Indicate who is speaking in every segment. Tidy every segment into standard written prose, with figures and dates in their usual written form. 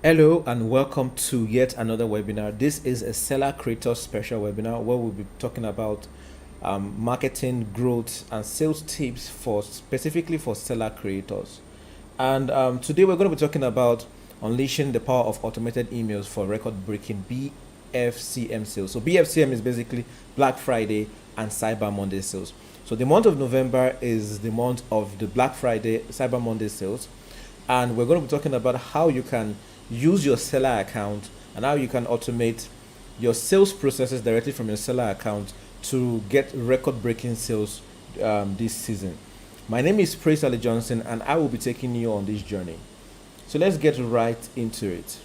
Speaker 1: Hello and welcome to yet another webinar. This is a seller creator special webinar where we'll be talking about marketing, growth, and sales tips for specifically for seller creators. And today we're going to be talking about unleashing the power of automated emails for record-breaking BFCM sales. So BFCM is basically Black Friday and Cyber Monday sales. So the month of November is the month of the Black Friday, Cyber Monday sales, and we're going to be talking about how you can use your seller account and how you can automate your sales processes directly from your seller account to get record-breaking sales this season. My name is Praise Ali Johnson, and I will be taking you on this journey. So let's get right into it.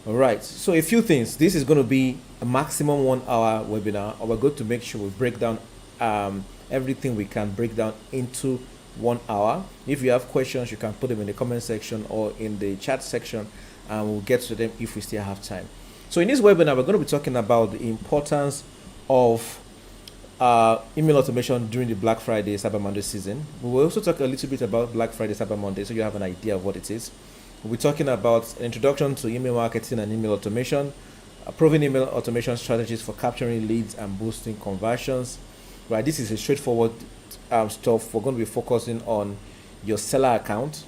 Speaker 1: All right, so a few things. This is going to be a maximum 1 hour webinar. We're going to make sure we break down everything we can break down into 1 hour. If you have questions, you can put them in the comment section or in the chat section, and we'll get to them if we still have time. So in this webinar, we're going to be talking about the importance of email automation during the Black Friday, Cyber Monday season. We will also talk a little bit about Black Friday, Cyber Monday, so you have an idea of what it is. We'll be talking about an introduction to email marketing and email automation, proven email automation strategies for capturing leads and boosting conversions. Right, this is a straightforward stuff. We're going to be focusing on your seller account,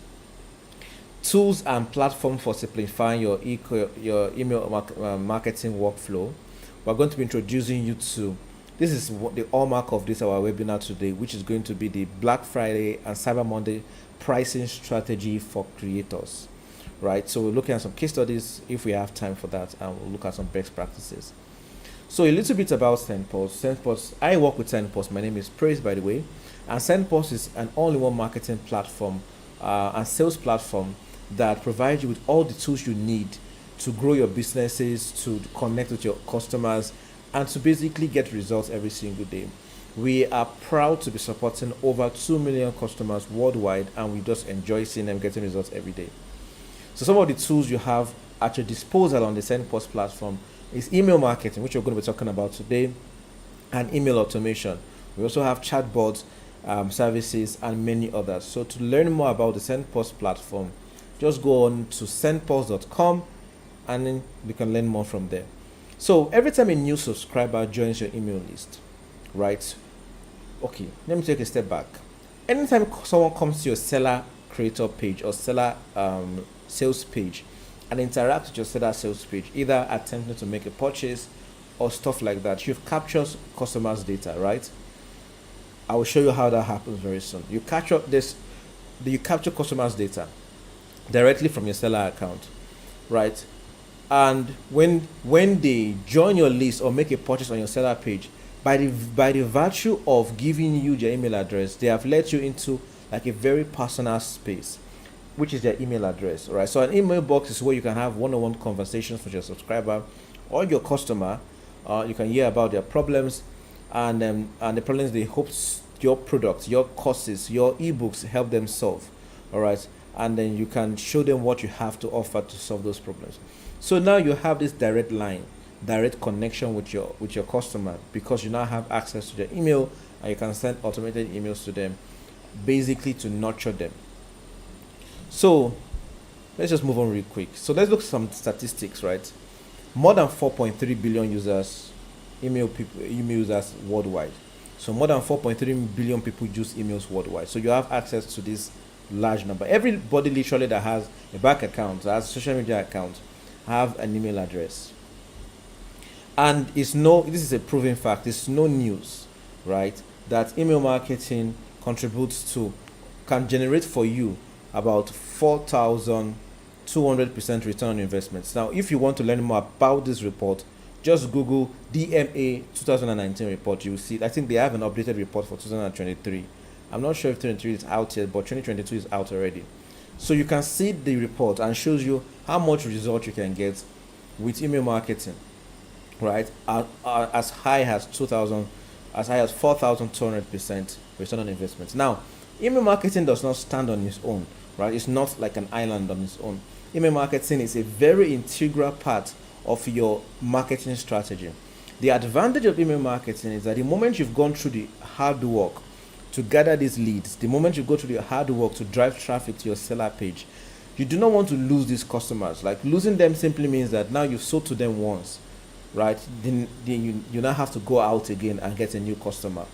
Speaker 1: tools and platforms for simplifying your email marketing workflow. We're going to be introducing you to, this is what the hallmark of this our webinar today, which is going to be the Black Friday and Cyber Monday pricing strategy for creators. Right, so we're looking at some case studies if we have time for that, and we'll look at some best practices. So a little bit about SendPulse. SendPulse, I work with SendPulse. My name is Praise, by the way. And SendPulse is an all-in-one marketing platform and sales platform that provides you with all the tools you need to grow your businesses, to connect with your customers, and to basically get results every single day. We are proud to be supporting over 2 million customers worldwide, and we just enjoy seeing them getting results every day. So some of the tools you have at your disposal on the SendPulse platform is email marketing, which we're going to be talking about today, and email automation. We also have chatbots, services, and many others. So to learn more about the SendPulse platform, just go on to sendpulse.com and then you can learn more from there. So every time a new subscriber joins your email list, right? Okay, let me take a step back. Anytime someone comes to your seller creator page or seller sales page and interact with your seller sales page, either attempting to make a purchase or stuff like that, you've captured customers' data, right? I will show you how that happens very soon. You capture customers' data directly from your seller account, right? And when they join your list or make a purchase on your seller page, by the virtue of giving you their email address, they have let you into like a very personal space, which is their email address, right? So an email box is where you can have one-on-one conversations with your subscriber or your customer. You can hear about their problems and the problems they hope your products, your courses, your ebooks help them solve. All right, and then you can show them what you have to offer to solve those problems. So now you have this direct line, direct connection with your customer, because you now have access to their email and you can send automated emails to them, basically to nurture them. So let's just move on real quick. So let's look at some statistics, right? More than 4.3 billion users, email users worldwide. So more than 4.3 billion people use emails worldwide. So you have access to this large number. Everybody literally that has a bank account, that has a social media account, have an email address. And this is a proven fact, it's no news, right? That email marketing can generate for you about 4,200% return on investments. Now, if you want to learn more about this report, just Google DMA 2019 report. You will see, I think they have an updated report for 2023. I'm not sure if 2023 is out yet, but 2022 is out already. So you can see the report and shows you how much result you can get with email marketing, right? As high as 4,200% return on investment. Now, email marketing does not stand on its own, right? It's not like an island on its own. Email marketing is a very integral part of your marketing strategy. The advantage of email marketing is that the moment you've gone through the hard work to gather these leads, the moment you go through the hard work to drive traffic to your seller page, You do not want to lose these customers. Like, losing them simply means that now you've sold to them once, right? Then you now have to go out again and get a new customer.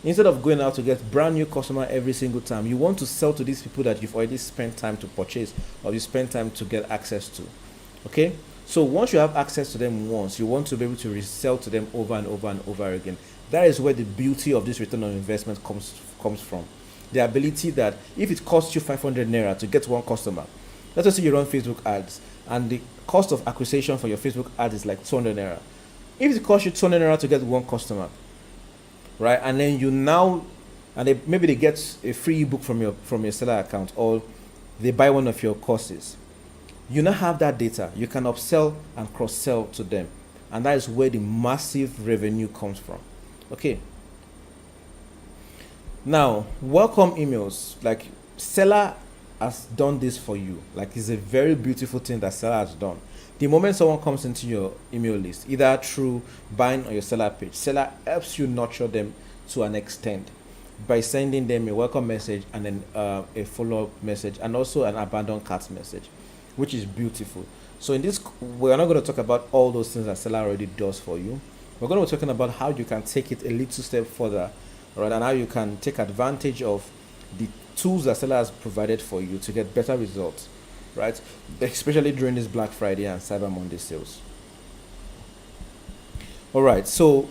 Speaker 1: Instead of going out to get brand new customer every single time, you want to sell to these people that you've already spent time to purchase or you spend time to get access to. Okay? So once you have access to them once, you want to be able to resell to them over and over and over again. That is where the beauty of this return on investment comes from. The ability that if it costs you 500 naira to get one customer, let's just say you run Facebook ads and the cost of acquisition for your Facebook ad is like 200 naira. If it costs you 200 naira to get one customer, right, and then maybe they get a free ebook from your seller account, or they buy one of your courses, you now have that data. You can upsell and cross-sell to them, and that is where the massive revenue comes from. Okay, now welcome emails. Like, seller has done this for you. Like, it's a very beautiful thing that seller has done. The moment someone comes into your email list, either through buying on your seller page, seller helps you nurture them to an extent by sending them a welcome message and then a follow-up message and also an abandoned cart message, which is beautiful. So in this, we're not going to talk about all those things that seller already does for you. We're going to be talking about how you can take it a little step further, right, and how you can take advantage of the tools that seller has provided for you to get better results, right, especially during this Black Friday and Cyber Monday sales. All right, so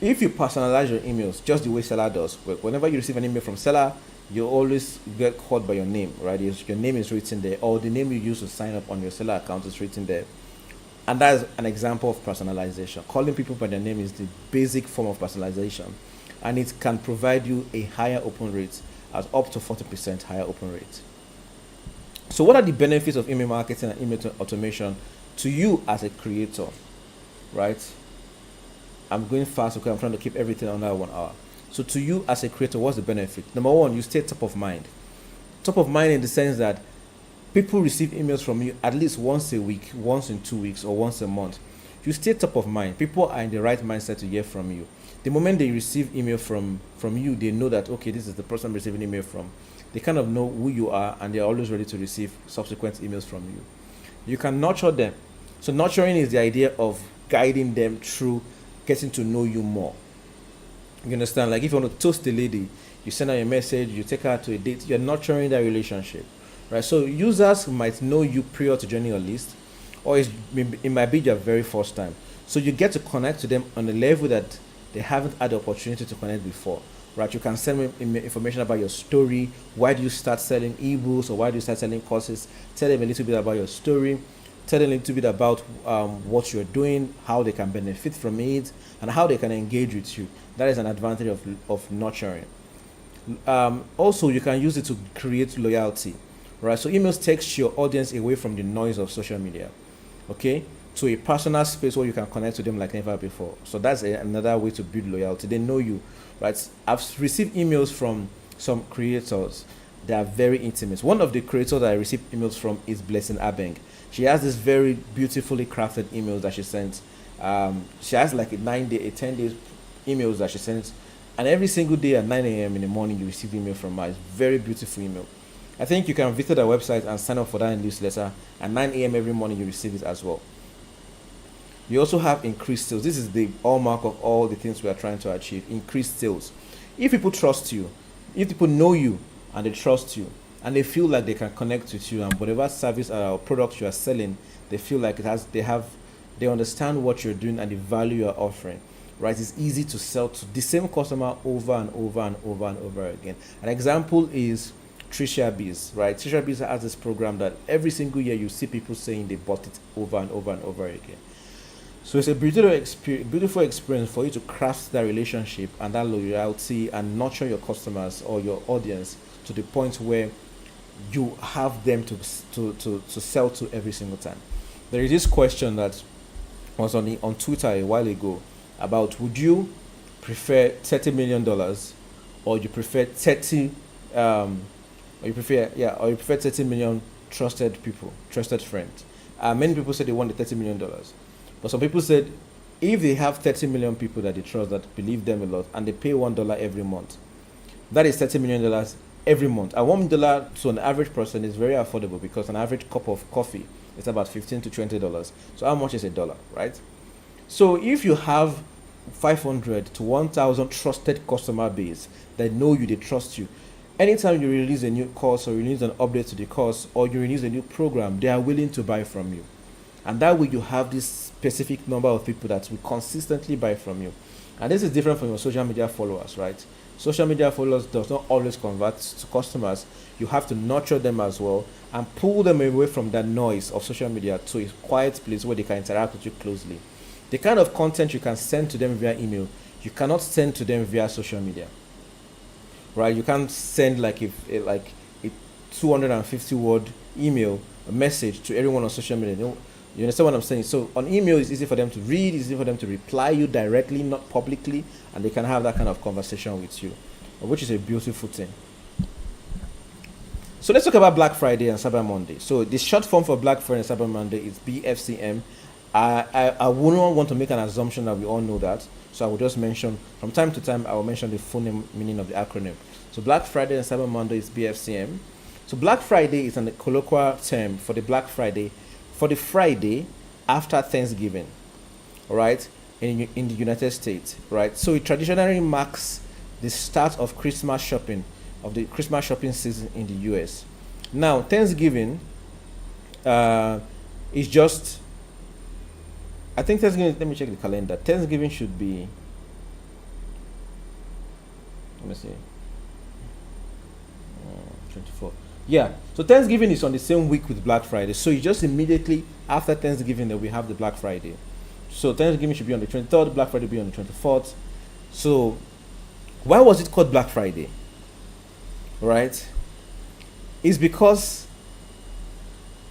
Speaker 1: if you personalize your emails just the way seller does, whenever you receive an email from seller, you always get called by your name, right? Your name is written there, or the name you use to sign up on your seller account is written there. And that is an example of personalization. Calling people by their name is the basic form of personalization, and it can provide you a higher open rate, as up to 40% higher open rate. So what are the benefits of email marketing and email automation to you as a creator, right? I'm going fast because I'm trying to keep everything under 1 hour. So to you as a creator, what's the benefit? Number one, you stay top of mind. Top of mind in the sense that people receive emails from you at least once a week, once in 2 weeks, or once a month. You stay top of mind. People are in the right mindset to hear from you. The moment they receive email from you, they know that, okay, this is the person I'm receiving email from. They kind of know who you are, and they're always ready to receive subsequent emails from you. You can nurture them. So nurturing is the idea of guiding them through getting to know you more. You understand? Like, if you want to toast a lady, you send her a message, you take her to a date, you're nurturing that relationship, right? So users might know you prior to joining your list, or it might be your very first time. So you get to connect to them on a level that they haven't had the opportunity to connect before, right? You can send them information about your story. Why do you start selling ebooks, or why do you start selling courses? Tell them a little bit about your story. Tell them a little bit about what you're doing, how they can benefit from it, and how they can engage with you. That is an advantage of nurturing. Also, you can use it to create loyalty, right? So emails takes your audience away from the noise of social media, okay, to a personal space where you can connect to them like never before. So that's another way to build loyalty. They know you, right? I've received emails from some creators. They are very intimate. One of the creators that I received emails from is Blessing Abeng. She has this very beautifully crafted emails that she sends. She has like a 10 days emails that she sends, and every single day at 9 a.m. in the morning you receive email from her. It's very beautiful email. I think you can visit our website and sign up for that newsletter. At 9 a.m. every morning you receive it as well. You also have increased sales. This is the hallmark of all the things we are trying to achieve. Increased sales. If people trust you, if people know you and they trust you, and they feel like they can connect with you, and whatever service or product you are selling, they feel like they understand what you're doing and the value you're offering, right? It's easy to sell to the same customer over and over and over and over again. An example is Trisha Biz, right? Trisha Biz has this program that every single year you see people saying they bought it over and over and over again. So it's a beautiful experience for you to craft that relationship and that loyalty and nurture your customers or your audience to the point where you have them to sell to every single time. There is this question that was on Twitter a while ago about, would you prefer $30 million or you prefer 30 or you prefer 30 million trusted friends. Many people said they want the $30 million, but some people said if they have 30 million people that they trust, that believe them a lot, and they pay $1 every month, that is $30 million every month. And $1 to an average person is very affordable because an average cup of coffee is about $15 to $20. So how much is $1, right? So if you have 500 to 1,000 trusted customer base that know you, they trust you. Anytime you release a new course or release an update to the course or you release a new program, they are willing to buy from you. And that way you have this specific number of people that will consistently buy from you. And this is different from your social media followers, right? Social media followers does not always convert to customers. You have to nurture them as well and pull them away from that noise of social media to a quiet place where they can interact with you closely. The kind of content you can send to them via email, you cannot send to them via social media, right? You can't send like a 250 word email, a message to everyone on social media. You understand what I'm saying? So on email, it's easy for them to read, it's easy for them to reply you directly, not publicly, and they can have that kind of conversation with you, which is a beautiful thing. So let's talk about Black Friday and Cyber Monday. So the short form for Black Friday and Cyber Monday is BFCM. I wouldn't want to make an assumption that we all know that, so I will just mention from time to time. I will mention the full meaning of the acronym. So Black Friday and Cyber Monday is BFCM. So Black Friday is a colloquial term for the Black Friday, for the Friday after Thanksgiving, right? In the United States, right? So it traditionally marks the start of Christmas shopping, of the Christmas shopping season in the US. Now Thanksgiving is just, I think Thanksgiving, let me check the calendar. Thanksgiving should be, let me see, 24. Yeah, so Thanksgiving is on the same week with Black Friday. So you just immediately after Thanksgiving that we have the Black Friday. So Thanksgiving should be on the 23rd, Black Friday will be on the 24th. So why was it called Black Friday? Right? It's because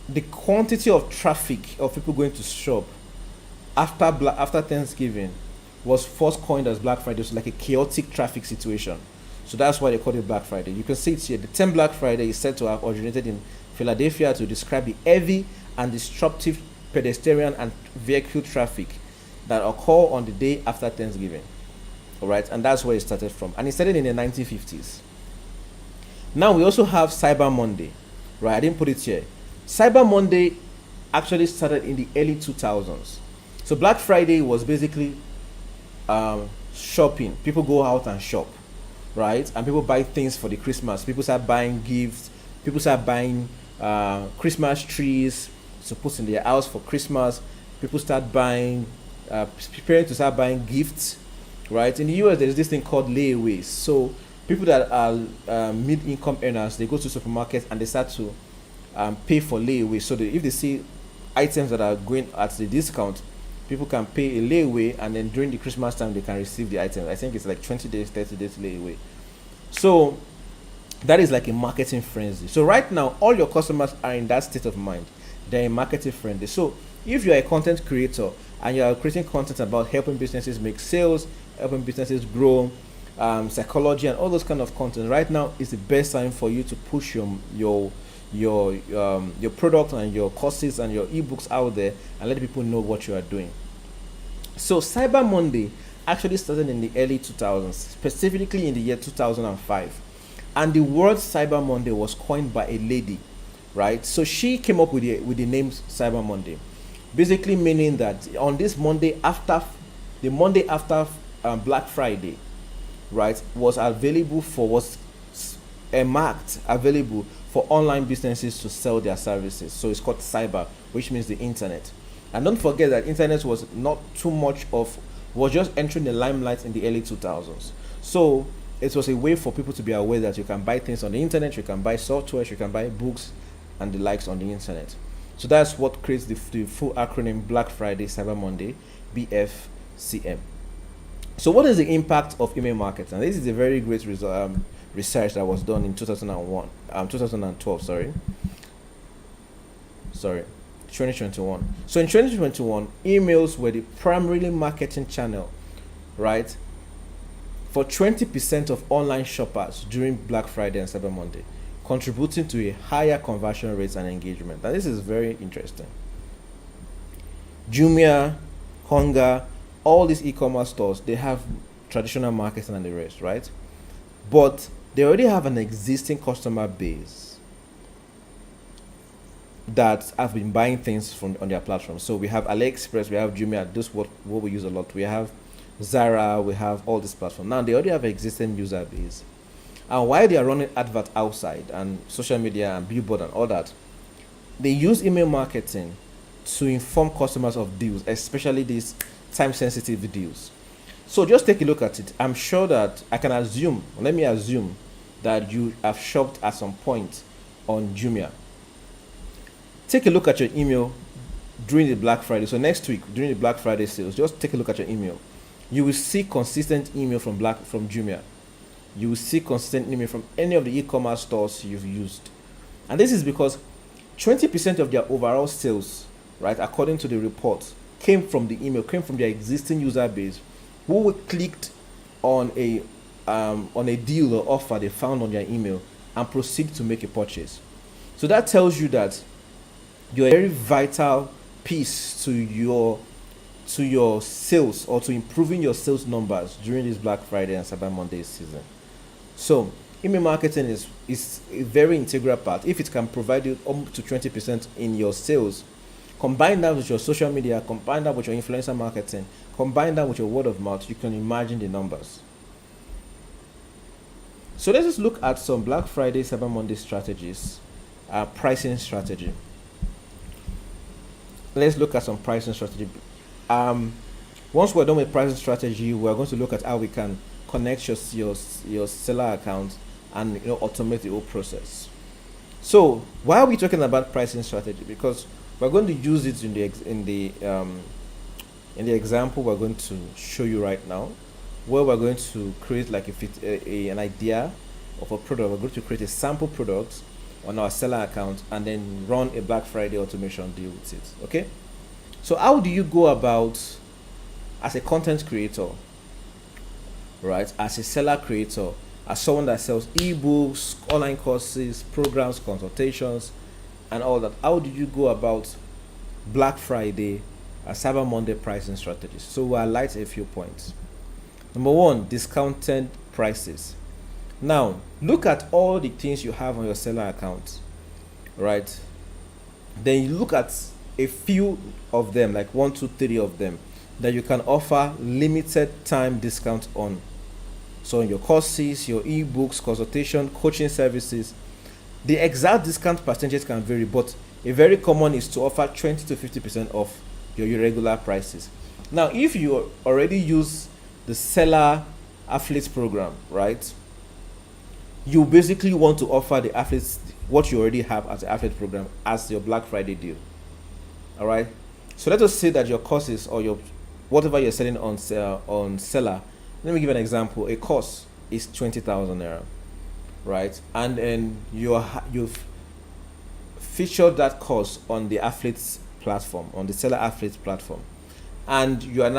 Speaker 1: the quantity of traffic of people going to shop after Thanksgiving was first coined as Black Friday. So like a chaotic traffic situation. So that's why they call it Black Friday. You can see it here. The term Black Friday is said to have originated in Philadelphia to describe the heavy and disruptive pedestrian and vehicle traffic that occur on the day after Thanksgiving. All right, and that's where it started from. And it started in the 1950s. Now we also have Cyber Monday, right? I didn't put it here. Cyber Monday actually started in the early 2000s. So Black Friday was basically shopping. People go out and shop, right? And people buy things for the Christmas. People start buying gifts. People start buying Christmas trees to put in their house for Christmas. People start buying, preparing to start buying gifts, right? In the US, there's this thing called layaways. So people that are mid-income earners, they go to supermarkets and they start to pay for layaway. So if they see items that are going at the discount, people can pay a layaway, and then during the Christmas time, they can receive the items. I think it's like 20 days, 30 days layaway. So that is like a marketing frenzy. So right now, all your customers are in that state of mind. They're in marketing frenzy. So if you're a content creator and you're creating content about helping businesses make sales, helping businesses grow, psychology and all those kind of content, right now is the best time for you to push your product and your courses and your ebooks out there and let people know what you are doing. So Cyber Monday actually started in the early 2000s, specifically in the year 2005, and the word Cyber Monday was coined by a lady, right? So she came up with the name Cyber Monday, basically meaning that on this Monday after Black Friday, right, was marked available for online businesses to sell their services. So it's called cyber, which means the internet. And don't forget that internet was not too much was just entering the limelight in the early 2000s. So it was a way for people to be aware that you can buy things on the internet, you can buy software, you can buy books and the likes on the internet. So that's what creates the full acronym Black Friday, Cyber Monday, BFCM. So what is the impact of email marketing? And this is a very great research that was done in 2012, 2021. So in 2021, emails were the primary marketing channel, right, for 20% of online shoppers during Black Friday and Cyber Monday, contributing to a higher conversion rates and engagement. And this is very interesting. Jumia, Honga, all these e-commerce stores, they have traditional marketing and the rest, right? But they already have an existing customer base that have been buying things from on their platform. So we have AliExpress, we have Jumia, this what we use a lot. We have Zara, we have all these platforms. Now they already have an existing user base. And while they are running advert outside and social media and billboard and all that, they use email marketing to inform customers of deals, especially these time-sensitive deals. So just take a look at it. I'm sure that let me assume that you have shopped at some point on Jumia. Take a look at your email during the Black Friday. So next week, during the Black Friday sales, just take a look at your email. You will see consistent email from Jumia. You will see consistent email from any of the e-commerce stores you've used. And this is because 20% of their overall sales, right, according to the report, came from the email, came from their existing user base who clicked on a deal or offer they found on their email and proceed to make a purchase. So that tells you that you're a very vital piece to your sales, or to improving your sales numbers during this Black Friday and Cyber Monday season. So email marketing is a very integral part. If it can provide you up to 20% in your sales, combine that with your social media, combine that with your influencer marketing, combine that with your word of mouth, you can imagine the numbers. So let's just look at some Black Friday, Cyber Monday strategies, pricing strategy. Let's look at some pricing strategy. Once we're done with pricing strategy, we're going to look at how we can connect your seller account and automate the whole process. So why are we talking about pricing strategy? Because we're going to use it in the example we're going to show you right now, where we're going to create like an idea of a product. We're going to create a sample product on our seller account and then run a Black Friday automation deal with it. Okay, so how do you go about as a content creator, right, as a seller creator, as someone that sells ebooks, online courses, programs, consultations, and all that? How do you go about Black Friday and Cyber Monday pricing strategies? So we'll highlight a few points. Number one, discounted prices. Now, look at all the things you have on your seller account, right? Then you look at a few of them, like 1, 2, 3 of them, that you can offer limited time discount on. So on your courses, your ebooks, consultation, coaching services, the exact discount percentage can vary, but a very common is to offer 20 to 50% off your irregular prices. Now, if you already use the seller affiliate program, right, you basically want to offer the affiliates what you already have as the affiliate program as your Black Friday deal. All right. So let us say that your courses or your whatever you're selling on seller. Let me give an example. A course is 20,000 naira, right? And then you've featured that course on the affiliates platform, on the seller affiliates platform, and you are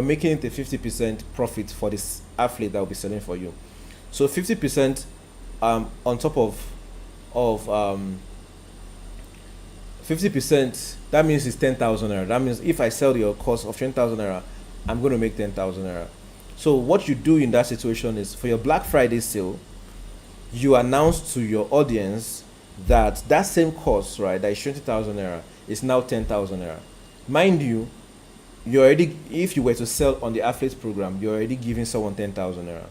Speaker 1: making it a 50% profit for this affiliate that will be selling for you. So 50% on top of 50%, that means it's 10,000 naira. That means if I sell your course of 10,000 naira, I'm going to make 10,000 naira. So what you do in that situation is, for your Black Friday sale, you announce to your audience that same course, right, that is 20,000 naira, is now 10,000 naira. Mind you, if you were to sell on the affiliate program, you're already giving someone 10,000 naira.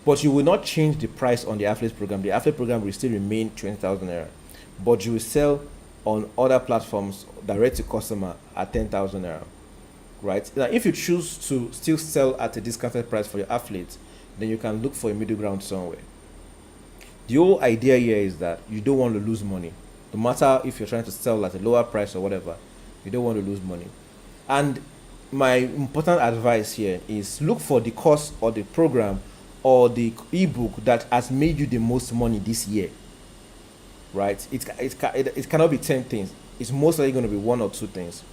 Speaker 1: But you will not change the price on the affiliate program. The affiliate program will still remain 20,000 naira. But you will sell on other platforms direct to customer at 10,000 naira. Right? Now, if you choose to still sell at a discounted price for your affiliate, then you can look for a middle ground somewhere. The whole idea here is that you don't want to lose money. No matter if you're trying to sell at a lower price or whatever, you don't want to lose money. And my important advice here is look for the course or the program or the ebook that has made you the most money this year. Right? It cannot be 10 things. It's most likely going to be 1 or 2 things.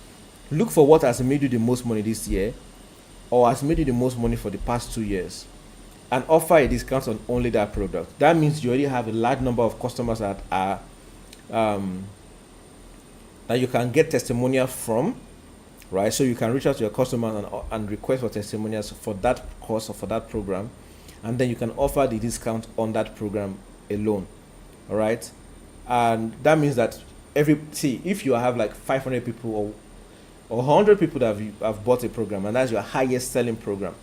Speaker 1: Look for what has made you the most money this year, or has made you the most money for the past 2 years, and offer a discount on only that product. That means you already have a large number of customers that are that you can get testimonial from, right? So you can reach out to your customers and request for testimonials for that course or for that program, and then you can offer the discount on that program alone. All right, and that means that if you have like 500 people or 100 people that have bought a program, and that's your highest selling program,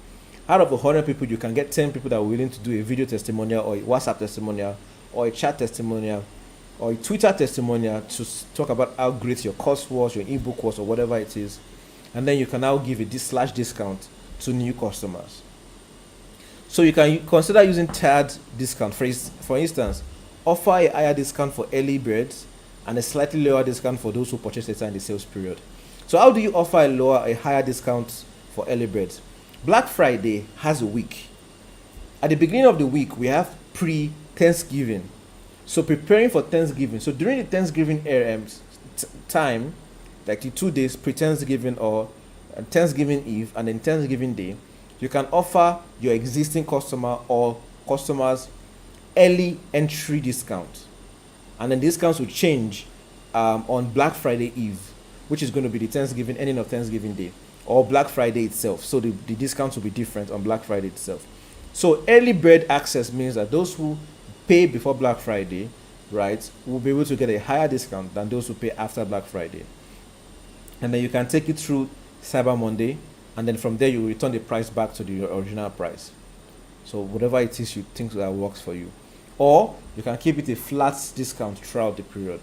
Speaker 1: out of 100 people you can get 10 people that are willing to do a video testimonial or a WhatsApp testimonial or a chat testimonial or a Twitter testimonial to talk about how great your course was, your ebook was, or whatever it is, and then you can now give a slash discount to new customers. So you can consider using tiered discount. For instance, offer a higher discount for early birds and a slightly lower discount for those who purchase later in the sales period. So how do you offer a higher discount for early birds? Black Friday has a week. At the beginning of the week, we have pre-Thanksgiving. So preparing for Thanksgiving. So during the Thanksgiving time, like the 2 days pre-Thanksgiving or Thanksgiving Eve and then Thanksgiving Day, you can offer your existing customer or customers early entry discount. And then discounts will change on Black Friday Eve, which is going to be the ending of Thanksgiving Day, or Black Friday itself. So the discounts will be different on Black Friday itself. So early bird access means that those who pay before Black Friday, right, will be able to get a higher discount than those who pay after Black Friday. And then you can take it through Cyber Monday, and then from there you return the price back to the original price. So whatever it is you think that works for you. Or you can keep it a flat discount throughout the period.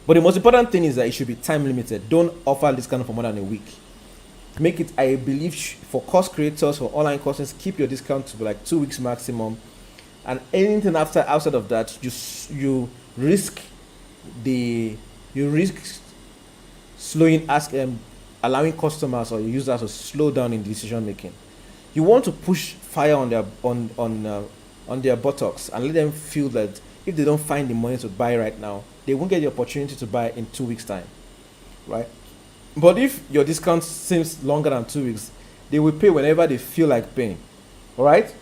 Speaker 1: But the most important thing is that it should be time limited. Don't offer discount for more than a week. Make it, I believe, for course creators, for online courses, keep your discount to be like 2 weeks maximum. And anything outside of that, you risk allowing customers or users to slow down in decision making. You want to push fire on their buttocks and let them feel that if they don't find the money to buy right now, they won't get the opportunity to buy in 2 weeks time, right? But if your discount seems longer than 2 weeks, they will pay whenever they feel like paying. All right.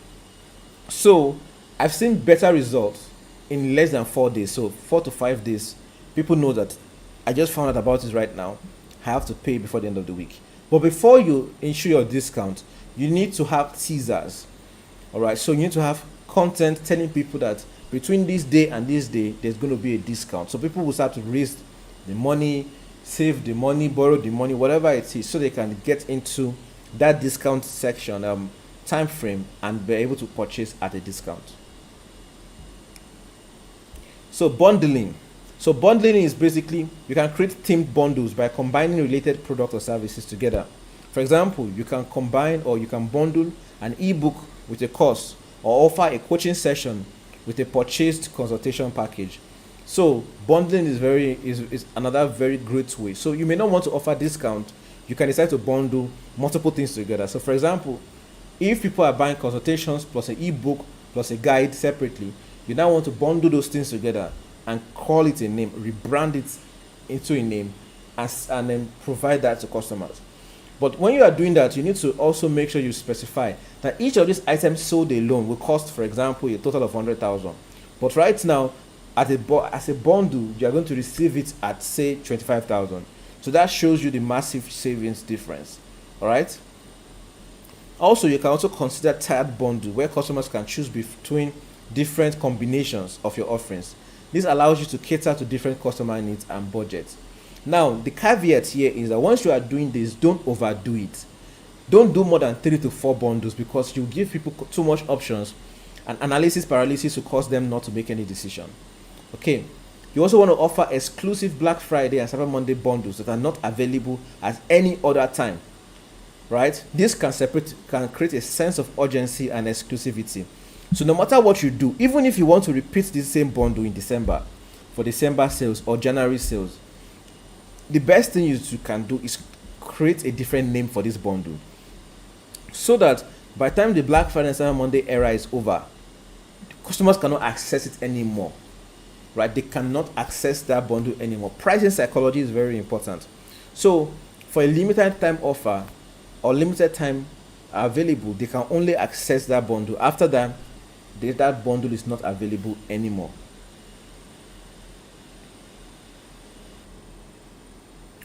Speaker 1: So I've seen better results in less than 4 days. So 4 to 5 days, people know that I just found out about it right now. I have to pay before the end of the week. But before you issue your discount, you need to have teasers. All right. So you need to have content telling people that between this day and this day, there's going to be a discount. So people will start to raise the money, save the money, borrow the money, whatever it is, so they can get into that discount section time frame and be able to purchase at a discount. So bundling. So bundling is basically you can create themed bundles by combining related products or services together. For example, you can combine or you can bundle an ebook with a course or offer a coaching session with a purchased consultation package. So bundling is another very great way. So you may not want to offer discount. You can decide to bundle multiple things together. So for example, if people are buying consultations plus an ebook plus a guide separately, you now want to bundle those things together and call it a name, rebrand it into a name, and then provide that to customers. But when you are doing that, you need to also make sure you specify that each of these items sold alone will cost, for example, a total of 100,000. But right now, as a bundle, you are going to receive it at, say, 25,000. So that shows you the massive savings difference. All right. Also, you can also consider tiered bundle, where customers can choose between different combinations of your offerings. This allows you to cater to different customer needs and budgets. Now, the caveat here is that once you are doing this, don't overdo it. Don't do more than 3 to 4 bundles, because you give people too much options and analysis paralysis will cause them not to make any decision. Okay. You also want to offer exclusive Black Friday and Cyber Monday bundles that are not available at any other time. Right? This can create a sense of urgency and exclusivity. So no matter what you do, even if you want to repeat this same bundle in December for December sales or January sales, the best thing you can do is create a different name for this bundle, so that by the time the Black Friday and Cyber Monday era is over, customers cannot access it anymore. Right? They cannot access that bundle anymore. Pricing psychology is very important. So for a limited time offer or limited time available, they can only access that bundle. After that, that bundle is not available anymore.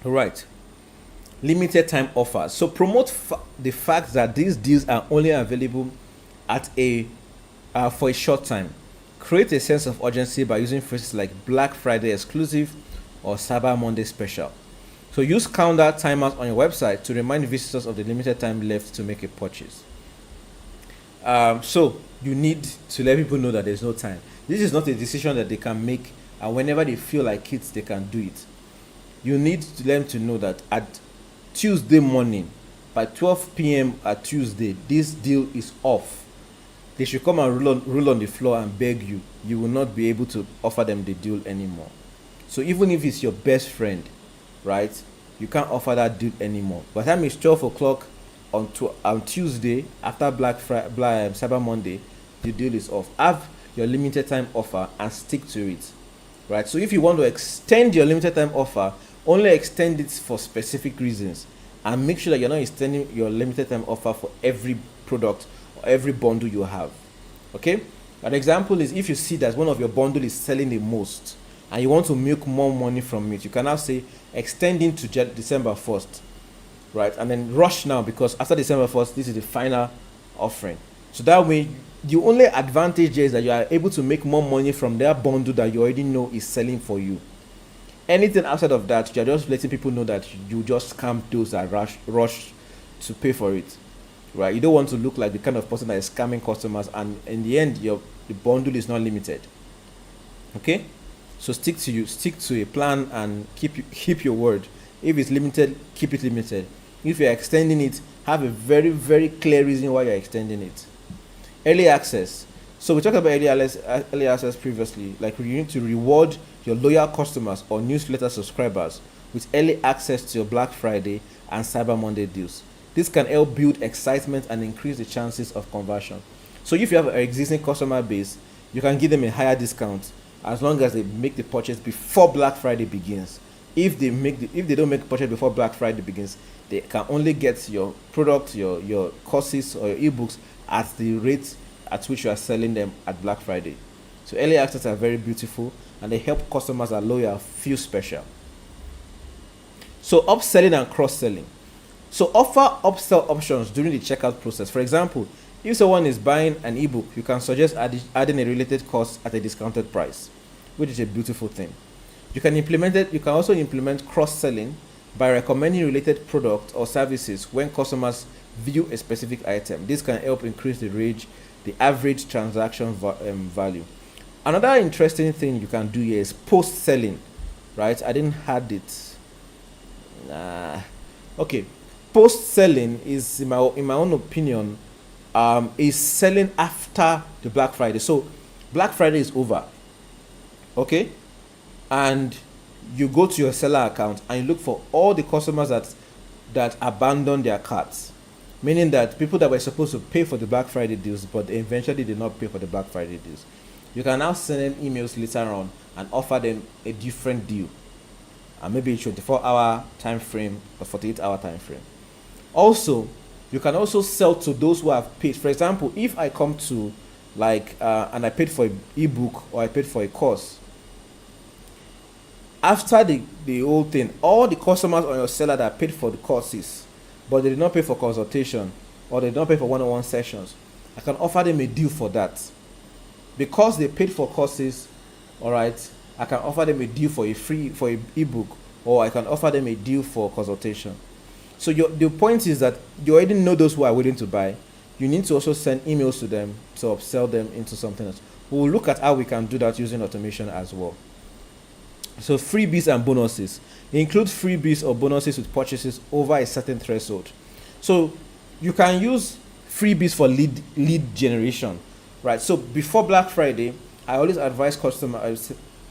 Speaker 1: All right. Limited time offers. So promote the fact that these deals are only available at a for a short time. Create a sense of urgency by using phrases like Black Friday exclusive or Cyber Monday special. So use calendar timers on your website to remind visitors of the limited time left to make a purchase. So you need to let people know that there's no time. This is not a decision that they can make, and whenever they feel like it, they can do it. You need to them to know that at Tuesday morning, by 12 p.m. at Tuesday, this deal is off. They should come and roll on the floor and beg you. You will not be able to offer them the deal anymore. So even if it's your best friend, right, you can't offer that deal anymore. By the time it's 12 o'clock on Tuesday, after Cyber Monday, the deal is off. Have your limited time offer and stick to it, right? So if you want to extend your limited time offer, only extend it for specific reasons, and make sure that you're not extending your limited time offer for every product or every bundle you have. Okay, an example is if you see that one of your bundle is selling the most and you want to milk more money from it, you can now say extending to December 1st, right? And then rush now, because after December 1st, this is the final offering. So that way, the only advantage is that you are able to make more money from their bundle that you already know is selling for you. Anything outside of that, you're just letting people know that you just scam those that rush to pay for it, right? You don't want to look like the kind of person that is scamming customers, and in the end, the bundle is not limited. Okay, so stick to a plan and keep your word. If it's limited, keep it limited. If you're extending it, have a very, very clear reason why you're extending it. Early access. So we talked about early access previously. Like, you need to reward your loyal customers or newsletter subscribers with early access to your Black Friday and Cyber Monday deals. This can help build excitement and increase the chances of conversion. So if you have an existing customer base, you can give them a higher discount as long as they make the purchase before Black Friday begins. If they don't make a purchase before Black Friday begins, they can only get your product, your courses or your ebooks at the rate at which you are selling them at Black Friday. So early access are very beautiful, and they help customers that are loyal feel special. So upselling and cross-selling. So offer upsell options during the checkout process. For example, if someone is buying an ebook, you can suggest adding a related course at a discounted price, which is a beautiful thing. You can also implement cross-selling by recommending related products or services when customers view a specific item. This can help increase the average transaction value. Another interesting thing you can do here is post-selling, right? I didn't have it. Okay, post-selling is, in my own opinion, is selling after the Black Friday. So Black Friday is over, okay, and you go to your seller account and you look for all the customers that abandoned their carts, meaning that people that were supposed to pay for the Black Friday deals but they eventually did not pay for the Black Friday deals. You can now send them emails later on and offer them a different deal, and maybe a 24-hour time frame or 48-hour time frame. Also, you can also sell to those who have paid. For example, if I come to and I paid for an ebook or I paid for a course, after the whole thing, all the customers on your seller that paid for the courses but they did not pay for consultation or they did not pay for one-on-one sessions, I can offer them a deal for that. Because they paid for courses, all right, I can offer them a deal for a ebook, or I can offer them a deal for consultation. So the point is that you already know those who are willing to buy. You need to also send emails to them to upsell them into something else. We'll look at how we can do that using automation as well. So freebies and bonuses. Include freebies or bonuses with purchases over a certain threshold. So you can use freebies for lead generation, right? So before Black Friday, I always advise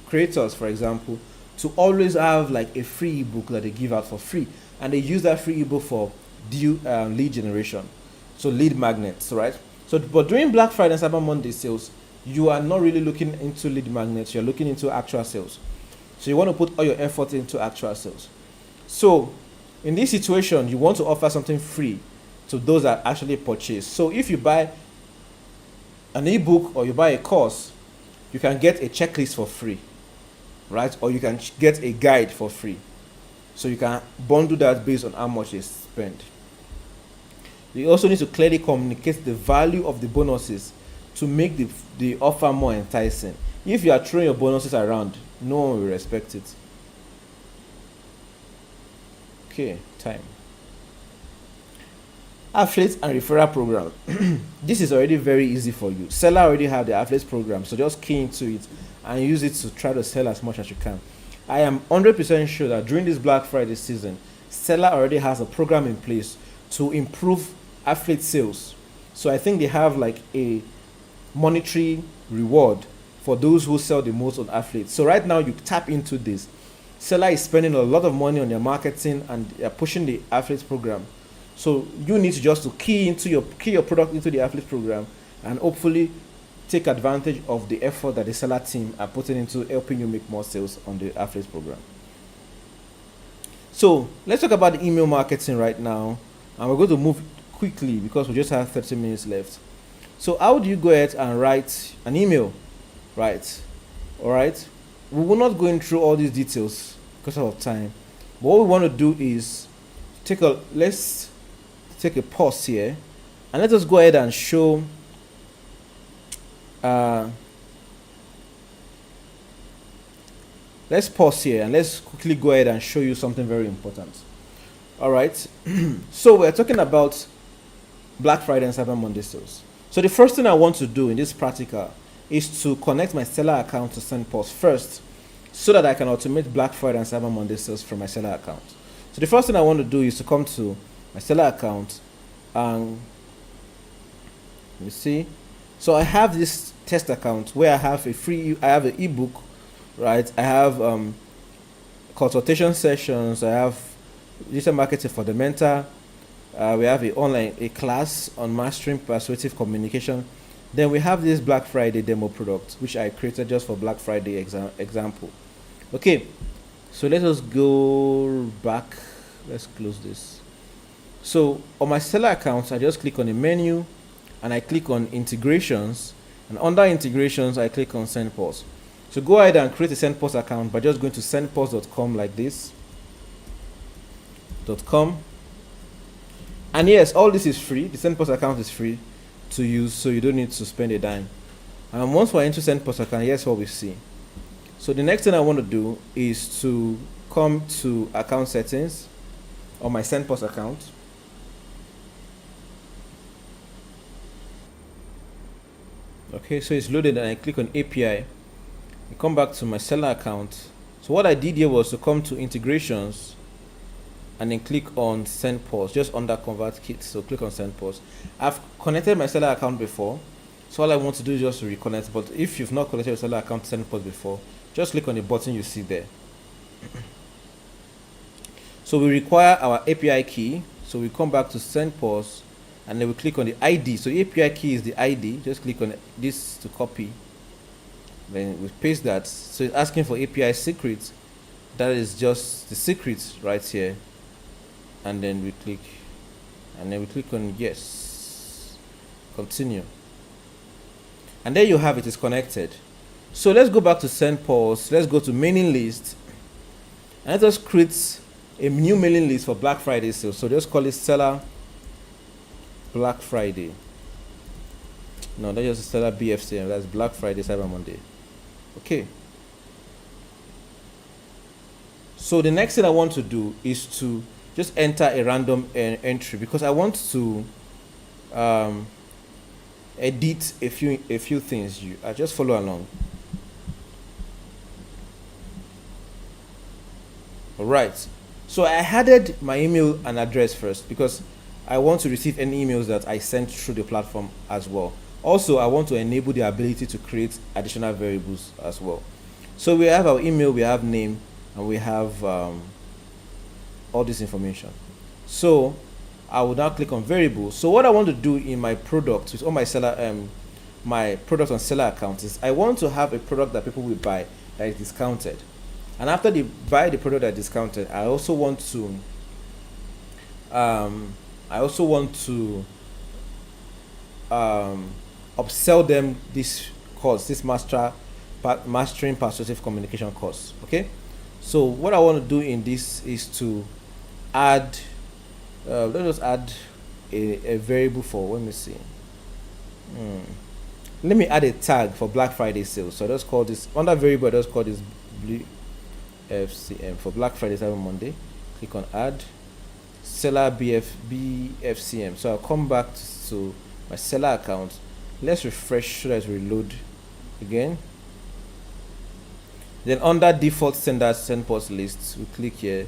Speaker 1: creators, for example, to always have like a free ebook that they give out for free, and they use that free ebook for lead generation, so lead magnets, right? So, but during Black Friday and Cyber Monday sales, you are not really looking into lead magnets, you're looking into actual sales. So you want to put all your effort into actual sales. So in this situation, you want to offer something free to those that actually purchase. So if you buy an ebook or you buy a course, you can get a checklist for free, right? Or you can get a guide for free. So you can bundle that based on how much they spend. You also need to clearly communicate the value of the bonuses to make the offer more enticing. If you are throwing your bonuses around, no one will respect it. Okay, time. Affiliate and referral program. This is already very easy for you. Seller already have the affiliate program, so just key into it and use it to try to sell as much as you can. I am 100% sure that during this Black Friday season, Seller already has a program in place to improve affiliate sales. So I think they have like a monetary reward for those who sell the most on affiliate. So right now you tap into this. Seller is spending a lot of money on their marketing and they're pushing the affiliate program. So you need to just to key your product into the affiliate program and hopefully take advantage of the effort that the seller team are putting into helping you make more sales on the affiliate program. So let's talk about the email marketing right now, and we're going to move quickly because we just have 30 minutes left. So how do you go ahead and write an email, right? All right, we will not go into all these details because of time, but what we want to do is let's take a pause here and let us go ahead and show let's pause here and let's quickly go ahead and show you something very important. All right. So we're talking about Black Friday and Cyber Monday sales. So the first thing I want to do in this practical is to connect my seller account to SendPulse first, so that I can automate Black Friday and Cyber Monday sales from my seller account. So the first thing I want to do is to come to my seller account and let me see. So I have this test account where I have an ebook, right? I have consultation sessions. I have digital marketing for the mentor. We have a class on mastering persuasive communication. Then we have this Black Friday demo product, which I created just for Black Friday example. Okay, so let us go back. Let's close this. So on my seller account, I just click on the menu and I click on integrations, and under integrations I click on SendPulse. So go ahead and create a SendPulse account by just going to sendpulse.com like this. .com. And yes, all this is free. The SendPulse account is free to use, so you don't need to spend a dime. And once we're into SendPulse account, here's what we see. So the next thing I want to do is to come to account settings on my SendPulse account. Okay, so it's loaded and I click on API. I come back to my seller account. So what I did here was to come to integrations and then click on SendPulse, just under Convert Kit. So click on SendPulse. I've connected my seller account before, so all I want to do is just to reconnect. But if you've not connected your seller account to SendPulse before, just click on the button you see there. So we require our API key. So we come back to SendPulse and then we click on the ID. So the API key is the ID. Just click on this to copy. Then we paste that. So it's asking for API secret. That is just the secret right here. And then we click on yes, continue, and there you have it. It's connected. So let's go back to SendPulse. Let's go to mailing list and let us create a new mailing list for Black Friday sales. So just call it Seller Black Friday. No, that's just Seller BFCM. That's Black Friday Cyber Monday. Okay, so the next thing I want to do is to just enter a random entry because I want to edit a few things. I just follow along. All right. So I added my email and address first because I want to receive any emails that I send through the platform as well. Also, I want to enable the ability to create additional variables as well. So we have our email, we have name, and we have all this information. So I will now click on variables. So what I want to do in my product with all my seller my product on seller account is I want to have a product that people will buy that is discounted, and after they buy the product that is discounted, I also want to upsell them this course, this mastering persuasive communication course. Okay, so what I want to do in this is to add let's just add a variable for, let me see. Let me add a tag for Black Friday sales. So I just call this under variable. I just call this BFCM for Black Friday Cyber Monday. Click on add seller BFCM. So I'll come back to my seller account. Let's refresh so that it reload again. Then under default sender SendPulse lists, we click here.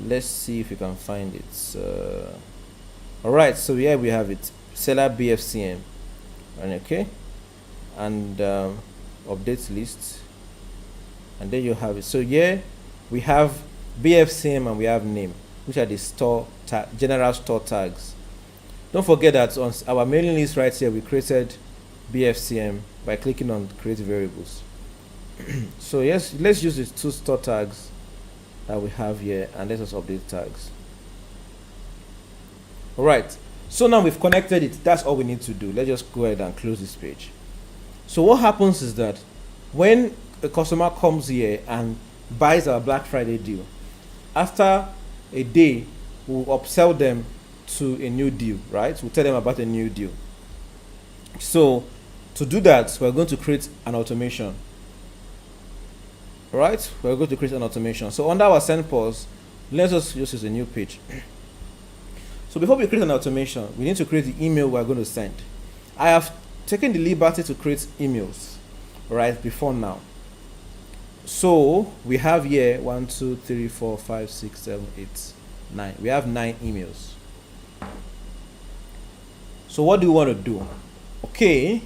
Speaker 1: Let's see if we can find it. All right, so here we have it, seller BFCM, and okay, and update list, and there you have it. So here we have BFCM and we have name, which are the store general store tags. Don't forget that on our mailing list right here, we created BFCM by clicking on create variables. So yes, let's use these two store tags that we have here, and let us update tags. All right, so now we've connected it. That's all we need to do. Let's just go ahead and close this page. So what happens is that when a customer comes here and buys our Black Friday deal, after a day we'll upsell them to a new deal, right? We'll tell them about a new deal. So to do that, we're going to create an automation. All right, we're going to create an automation. So under our SendPulse, let's just use a new page. So before we create an automation, we need to create the email we're going to send. I have taken the liberty to create emails, right, before now. So we have here 1, 2, 3, 4, 5, 6, 7, 8, 9. We have 9 emails. So what do we want to do? Okay,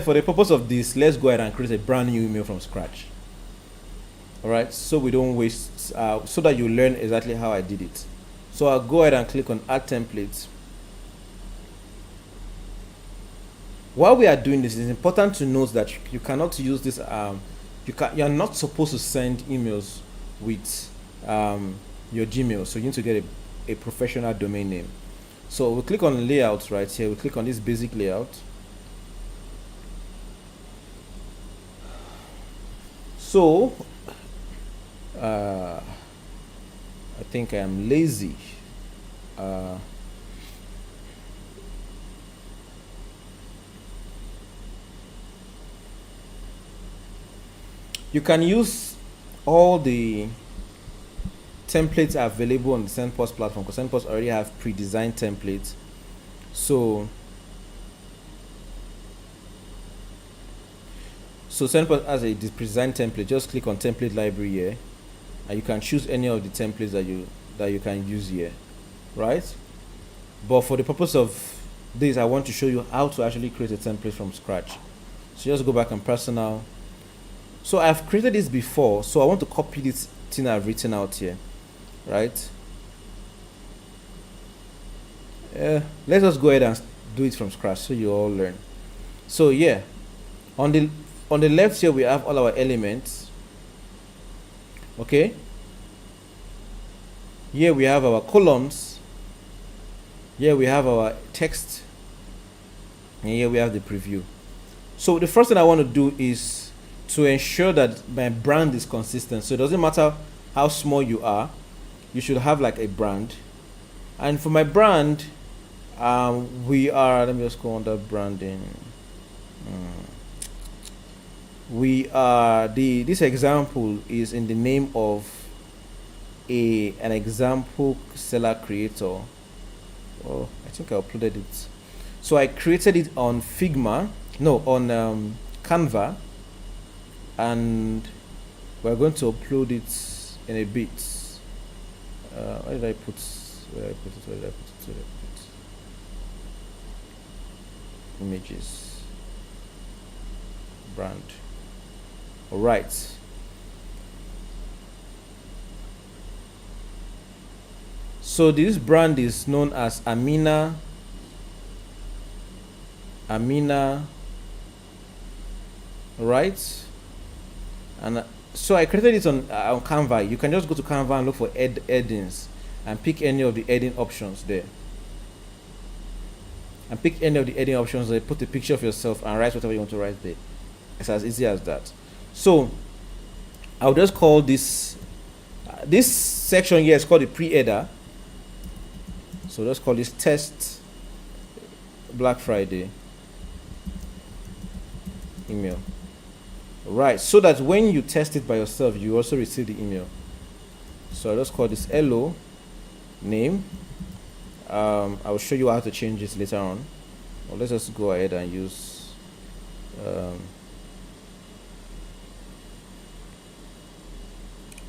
Speaker 1: for the purpose of this, let's go ahead and create a brand new email from scratch. All right, so we don't waste, so that you learn exactly how I did it. So I'll go ahead and click on add templates. While we are doing this, it's important to note that you cannot use this. You're not supposed to send emails with your Gmail. So you need to get a professional domain name. So we'll click on layout right here. We'll click on this basic layout. So I think I am lazy. You can use all the templates available on the SendPulse platform, because SendPulse already have pre-designed templates. So SendPulse has a pre-designed template. Just click on template library here, and you can choose any of the templates that you can use here, right? But for the purpose of this, I want to show you how to actually create a template from scratch. So just go back on personal. So I've created this before, so I want to copy this thing I've written out here, right? Let's just go ahead and do it from scratch so you all learn. So yeah, on the left here we have all our elements. Okay, here we have our columns, here we have our text, and here we have the preview. So the first thing I want to do is to ensure that my brand is consistent. So it doesn't matter how small you are, you should have like a brand. And for my brand, we are, let me just go under branding. We are, this example is in the name of an example seller creator. Oh, I think I uploaded it. So I created it on Figma, no, on Canva, and we're going to upload it in a bit. Where did I put it? Images, brand. All right. So this brand is known as Amina, right? And so I created it on Canva. You can just go to Canva and look for headings and pick any of the heading options there. And pick any of the heading options there, put a picture of yourself and write whatever you want to write there. It's as easy as that. So I'll just call this section here is called the pre-header. So So let's call this test Black Friday email. Right, so that when you test it by yourself, you also receive the email. So let's call this hello name. I will show you how to change this later on. Well, let's just go ahead and use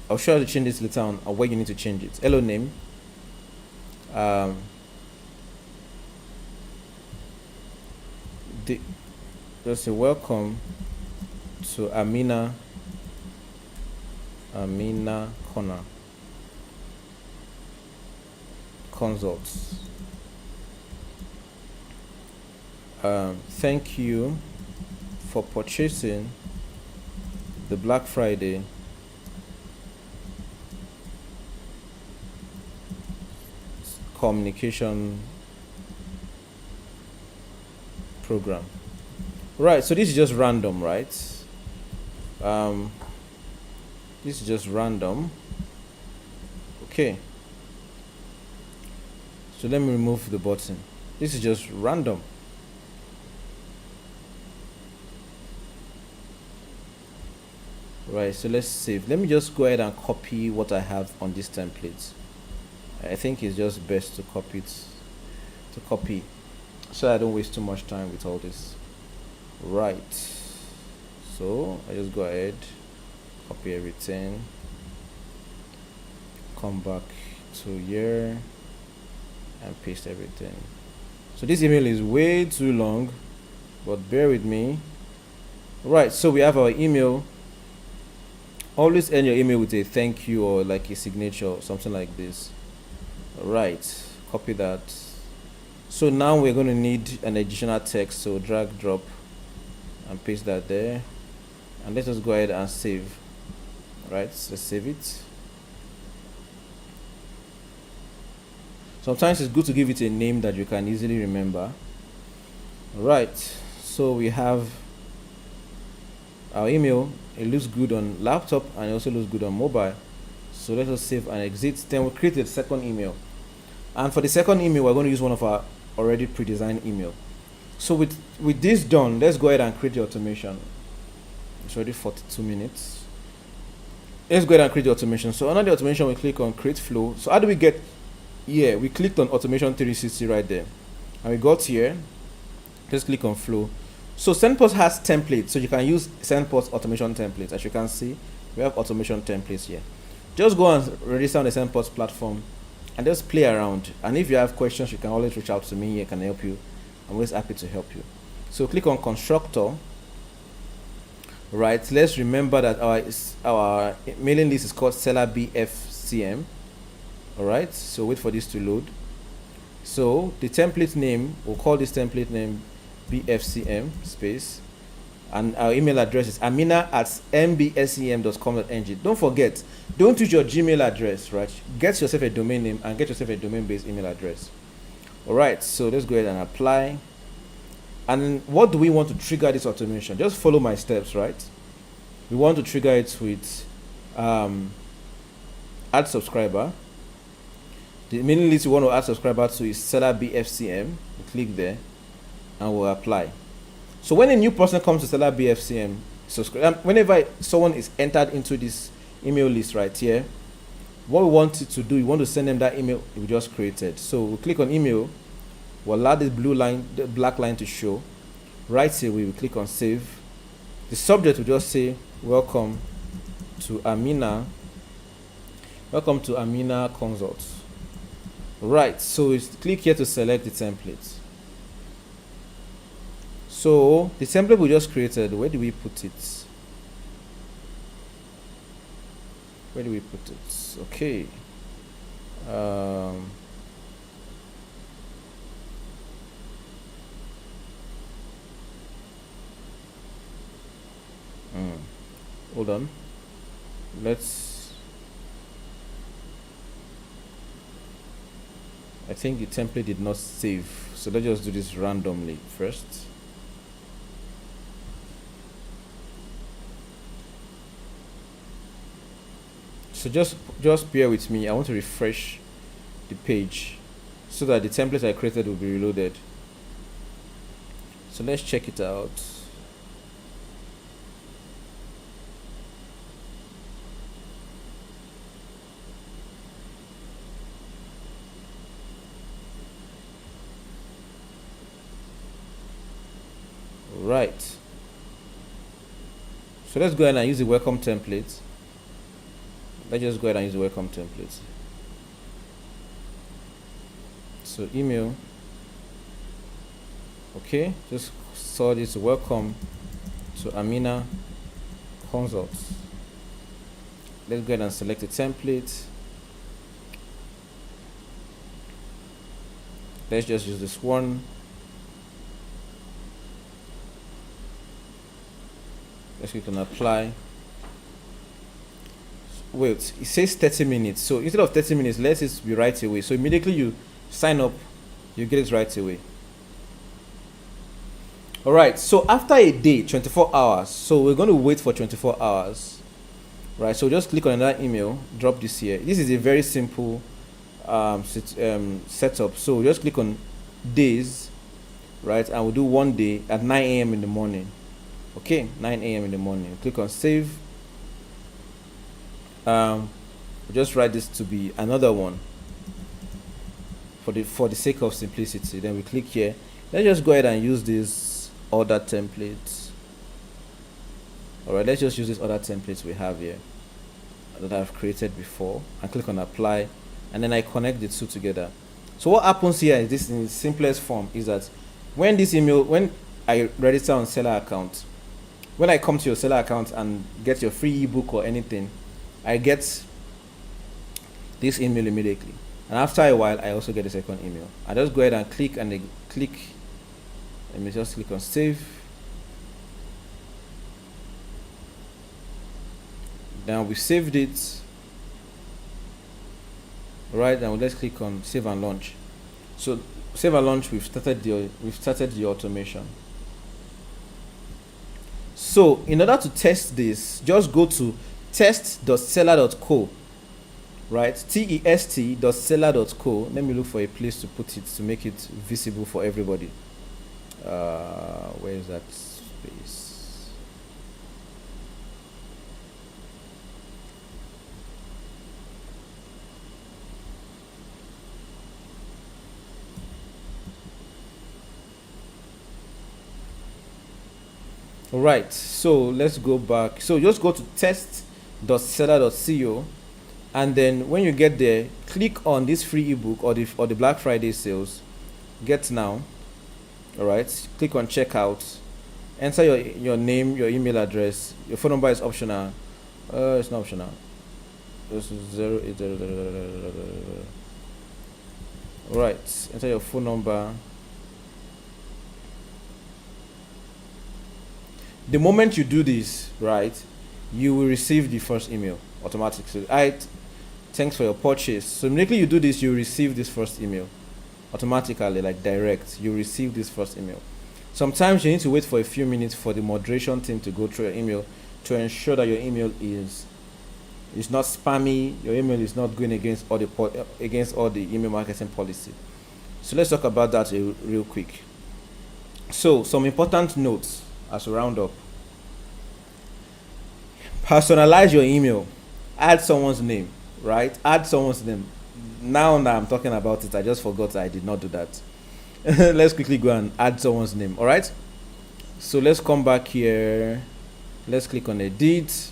Speaker 1: I'll show you how to change this later on, or where you need to change it. Hello name. Just say welcome to Amina Corner Consults. Thank you for purchasing the Black Friday communication program. Right, so this is just random, right? This is just random. Okay, so let me remove the button. This is just random. Right, so let's save. Let me just go ahead and copy what I have on this template. I think it's just best to copy it, so I don't waste too much time with all this. Right, so I just go ahead, copy everything, come back to here and paste everything. So this email is way too long, but bear with me. Right, so we have our email. Always end your email with a thank you or like a signature or something like this. Right, copy that. So now we're going to need an additional text, so drag, drop and paste that there, and let us go ahead and save. Right, let's save it. Sometimes it's good to give it a name that you can easily remember. Right, so we have our email. It looks good on laptop and it also looks good on mobile. So let us save and exit. Then we'll create a second email, and for the second email we're going to use one of our already pre-designed email. So with this done, let's go ahead and create the automation. It's already 42 minutes. Let's go ahead and create the automation. So under the automation, we click on create flow. So how do we get here? We clicked on automation 360 right there, and we got here. Just click on flow. So SendPulse has templates, so you can use SendPulse automation templates. As you can see, we have automation templates here. Just go and register on the SendPulse platform and just play around. And if you have questions, you can always reach out to me. I can help you. I'm always happy to help you. So click on constructor. Right, let's remember that our mailing list is called seller BFCM. All right, so wait for this to load. So the template name, we'll call this template name BFCM space, and our email address is amina@mbsem.com.ng. Don't forget, don't use your Gmail address, right? Get yourself a domain name and get yourself a domain-based email address. All right, so let's go ahead and apply. And what do we want to trigger this automation? Just follow my steps, right? We want to trigger it with add subscriber. The mailing list we want to add subscriber to is seller BFCM. We click there and we'll apply. So when a new person comes to seller BFCM, whenever someone is entered into this email list right here, what we want it to do, we want to send them that email we just created. So we'll click on email. We'll allow this blue line, the black line to show. Right here, we will click on save. The subject will just say, welcome to Amina. Welcome to Amina Consults. Right, so we click here to select the template. So the template we just created, where do we put it? Where do we put it? Okay. Hold on. I think the template did not save, so let's just do this randomly first. So just bear with me. I want to refresh the page so that the template I created will be reloaded. So let's check it out. Right. So let's go ahead and use the welcome template. Let's just go ahead and use the welcome template. So email. Okay, just saw this welcome to Amina Consult. Let's go ahead and select a template. Let's just use this one. Let's click on apply. Wait, it says 30 minutes. So instead of 30 minutes, let it be right away. So immediately you sign up, you get it right away. All right, so after a day, 24 hours. So we're going to wait for 24 hours. Right, so just click on another email, drop this here. This is a very simple setup. So just click on days, right, and we'll do 1 day at 9 a.m. in the morning. Okay, 9 a.m. in the morning. Click on save. We'll just write this to be another one for the sake of simplicity. Then we click here. Let's just go ahead and use this other template. All right, let's just use this other templates we have here that I've created before, and click on apply, and then I connect the two together. So what happens here is this, in its simplest form, is that when I register on seller account, when I come to your seller account and get your free ebook or anything, I get this email immediately, and after a while I also get a second email. I just go ahead and click, and then click, let me just click on save. Now we saved it. Right, now let's click on save and launch. So save and launch, we've started the automation. So in order to test this, just go to test.seller.co, right? test.seller.co. Let me look for a place to put it to make it visible for everybody. Where is that space? All right, so let's go back. So just go to test.seller.co, and then when you get there, click on this free ebook or the Black Friday sales. Get now. All right, click on checkout. Enter your name, your email address. Your phone number is optional. It's not optional. This is 080. All right, enter your phone number. The moment you do this, right, you will receive the first email automatically. So, thanks for your purchase. So immediately you do this, you receive this first email automatically, like direct. You receive this first email. Sometimes you need to wait for a few minutes for the moderation team to go through your email to ensure that your email is not spammy. Your email is not going against all the email marketing policy. So let's talk about that real quick. So some important notes as a roundup. Personalize your email. Add someone's name, right? Add someone's name. Now that I'm talking about it, I just forgot I did not do that. Let's quickly go and add someone's name. All right. So let's come back here. Let's click on edit.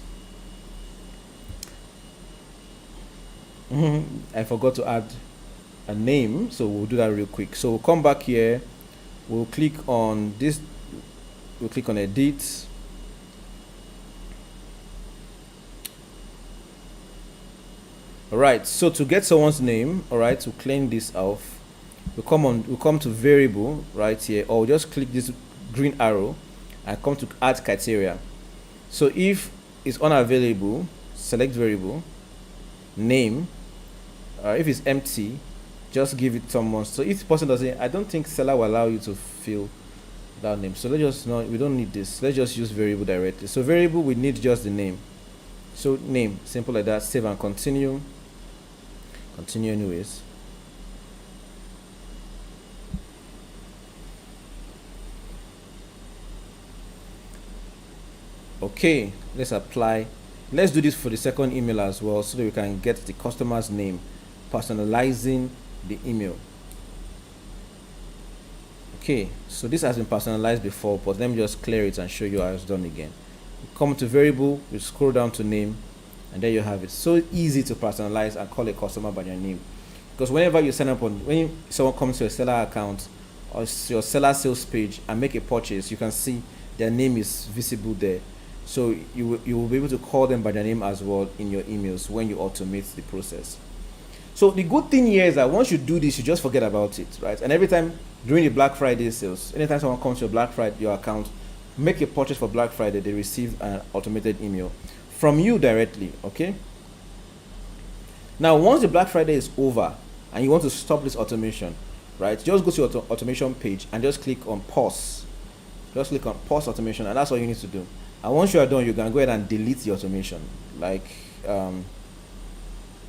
Speaker 1: I forgot to add a name, so we'll do that real quick. So we'll come back here. We'll click on this. We'll click on edit. All right, so to get someone's name, all right, to clean this off, we'll come to variable right here, or just click this green arrow and come to add criteria. So if it's unavailable, select variable name. If it's empty, just give it someone. So if the person doesn't, I don't think seller will allow you to fill that name. So let's just we don't need this. Let's just use variable directly. So variable, we need just the name. So name, simple like that. Save and continue. Continue anyways. Okay, let's apply. Let's do this for the second email as well so that we can get the customer's name, personalizing the email. Okay, so this has been personalized before, but let me just clear it and show you how it's done again. You come to variable, you scroll down to name, and there you have it. So easy to personalize and call a customer by their name, because whenever you sign up on, when someone comes to your seller account or your seller sales page and make a purchase, you can see their name is visible there. So you will be able to call them by their name as well in your emails when you automate the process. So the good thing here is that once you do this, you just forget about it, right? And every time during the Black Friday sales, anytime someone comes to your Black Friday, your account, make a purchase for Black Friday, they receive an automated email from you directly, okay? Now, once the Black Friday is over and you want to stop this automation, right? Just go to your automation page and just click on pause. Just click on pause automation, and that's all you need to do. And once you are done, you can go ahead and delete the automation. Like,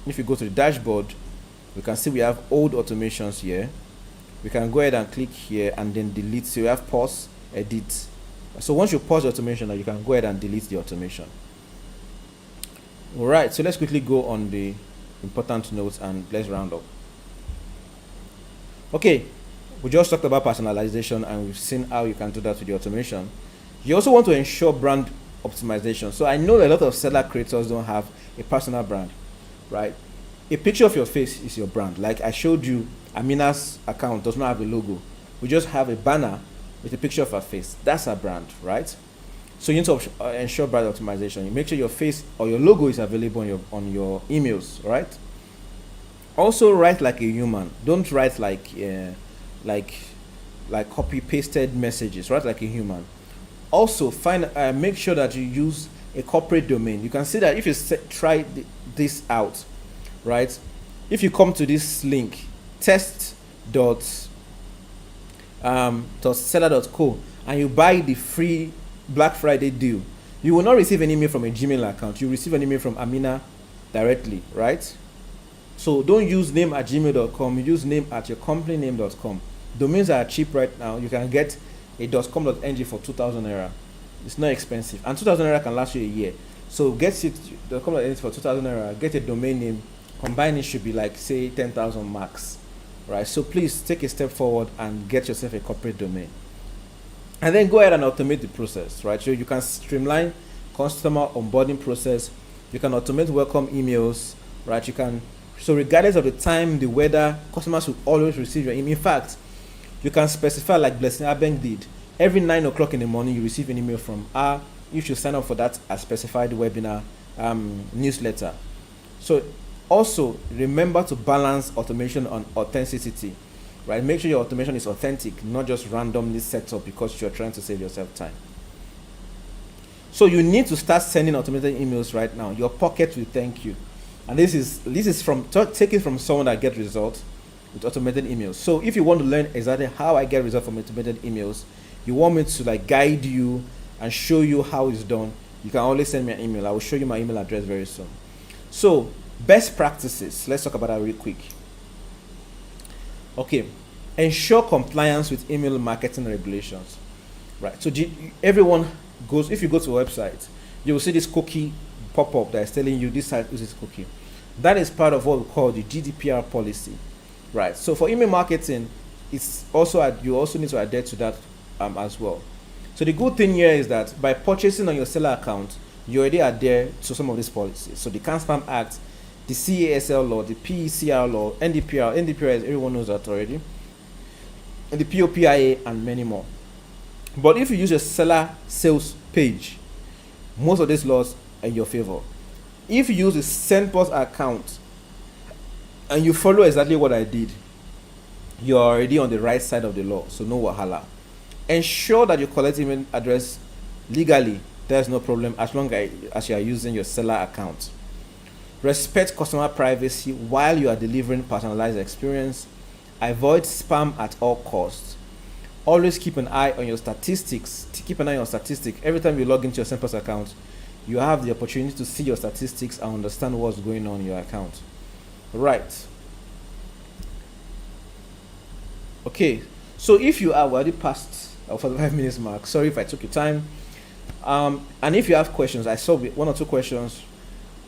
Speaker 1: if you go to the dashboard, we can see we have old automations here. We can go ahead and click here and then delete. So we have pause, edit. So once you pause the automation, you can go ahead and delete the automation. All right, so let's quickly go on the important notes and let's round up. Okay, we just talked about personalization and we've seen how you can do that with the automation. You also want to ensure brand optimization. So I know a lot of seller creators don't have a personal brand, right? A picture of your face is your brand. Like I showed you, Amina's account does not have a logo. We just have a banner with a picture of her face. That's our brand, right? So you need to ensure brand optimization. You make sure your face or your logo is available on your emails, right? Also write like a human. Don't write like copy pasted messages. Write like a human. Also make sure that you use a corporate domain. You can see that if you try this out, right? If you come to this link, test.seller.co, and you buy the free Black Friday deal, you will not receive an email from a Gmail account. You receive an email from Amina directly, right? So don't use name@gmail.com. Use name@yourcompany.name.com. Domains are cheap right now. You can get a .com.ng for 2,000 naira. It's not expensive, and 2,000 naira can last you a year. So get it .com.ng for 2,000 naira. Get a domain name. Combine it should be like say 10,000 max, right? So please take a step forward and get yourself a corporate domain, and then go ahead and automate the process, right? So you can streamline customer onboarding process. You can automate welcome emails, right? You can, so regardless of the time, the weather, customers will always receive your email. In fact, you can specify like Blessing Abeng did. Every 9 o'clock in the morning, you receive an email from her. You should sign up for that as specified webinar newsletter. So also remember to balance automation and authenticity, right? Make sure your automation is authentic, not just randomly set up because you're trying to save yourself time. So you need to start sending automated emails right now. Your pocket will thank you. And this is from taken from someone that gets results with automated emails. So if you want to learn exactly how I get results from automated emails, you want me to like guide you and show you how it's done, you can always send me an email. I will show you my email address very soon. So best practices, let's talk about that real quick. Okay, ensure compliance with email marketing regulations, right? So everyone goes, if you go to a website, you will see this cookie pop up that is telling you this site uses cookie. That is part of what we call the GDPR policy, right? So for email marketing, it's also you also need to adhere to that as well. So the good thing here is that by purchasing on your seller account, you already adhere to some of these policies. So the Can Spam Act, the CASL law, the PECR law, NDPR, is everyone knows that already, and the POPIA and many more. But if you use a seller sales page, most of these laws are in your favor. If you use a SendPulse account and you follow exactly what I did, you're already on the right side of the law, so no wahala. Ensure that you collect email address legally. There's no problem as long as you are using your seller account. Respect customer privacy while you are delivering personalized experience. Avoid spam at all costs. Always keep an eye on your statistics. Keep an eye on statistics. Every time you log into your SendPulse account, you have the opportunity to see your statistics and understand what's going on in your account. Right. Okay. So if you are already past 45 minutes mark, sorry if I took your time. And if you have questions, I saw one or two questions,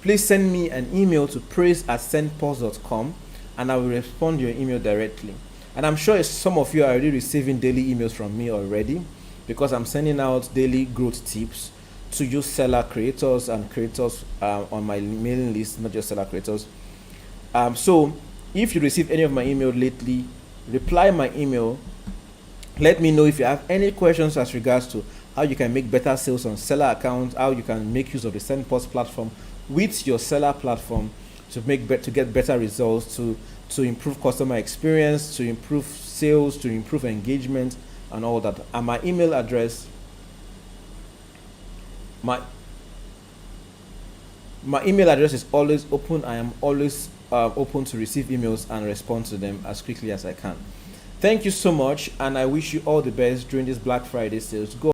Speaker 1: please send me an email to praise@sendpulse.com, and I will respond to your email directly. And I'm sure some of you are already receiving daily emails from me already, because I'm sending out daily growth tips to you seller creators and creators on my mailing list, not just seller creators. So if you receive any of my email lately, reply my email. Let me know if you have any questions as regards to how you can make better sales on seller accounts, how you can make use of the SendPulse platform with your seller platform to get better results, to improve customer experience, to improve sales, to improve engagement, and all that. And my email address, my email address is always open. I am always open to receive emails and respond to them as quickly as I can. Thank you so much, and I wish you all the best during this Black Friday sales. Go